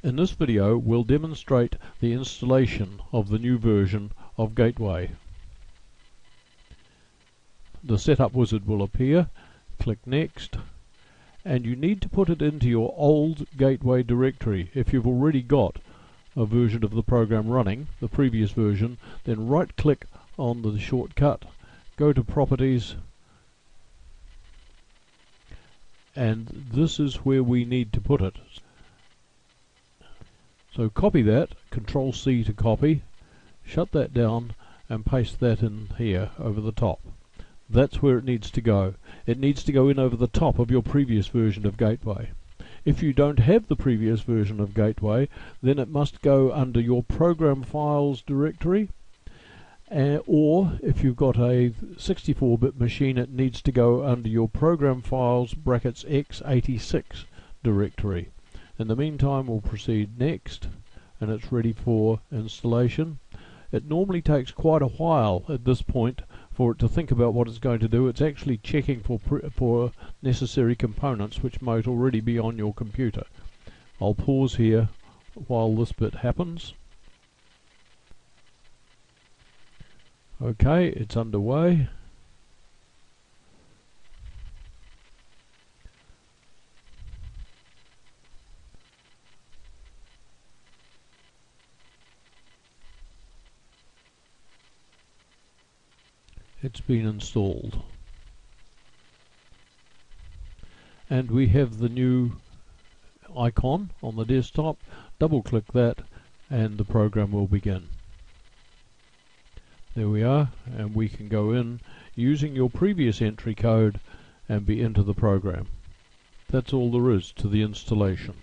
In this video we'll demonstrate the installation of the new version of Gateway. The setup wizard will appear, click Next, and you need to put it into your old Gateway directory. If you've already got a version of the program running, the previous version, then right click on the shortcut, go to Properties, and this is where we need to put it. So copy that, Control C to copy, shut that down and paste that in here over the top. That's where it needs to go. It needs to go in over the top of your previous version of Gateway. If you don't have the previous version of Gateway, then it must go under your Program Files directory, or if you've got a 64-bit machine, it needs to go under your Program Files x86 directory. In the meantime, we'll proceed next, and it's ready for installation. It normally takes quite a while at this point for it to think about what it's going to do. It's actually checking for necessary components which might already be on your computer. I'll pause here while this bit happens. Okay, it's underway. It's been installed. And we have the new icon on the desktop. Double click that and the program will begin. There we are, and we can go in using your previous entry code and be into the program. That's all there is to the installation.